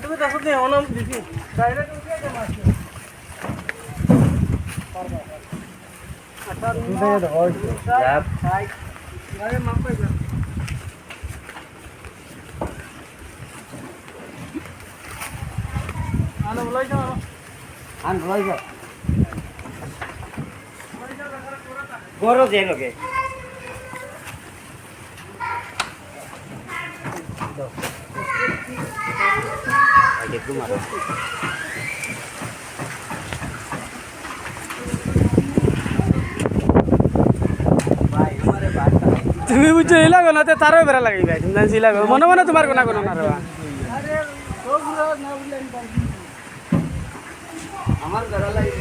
তুমি দেখো নি অনম দিছি ডাইরেক্ট উঠিয়ে দে মাছ আচ্ছা দুধে দাও যাব হাই আরে মাপ পাই যা আনো বলাই যাও আন বলাই যাও গরো দে লগে আগে তোমার তুমি বুঝছো এই লাগো না তারও বেড়া লাগাই ভাই তুমি জানছি লাগো মনে মনে তোমার কোনা কোনো না রে আমার বেড়া লাগি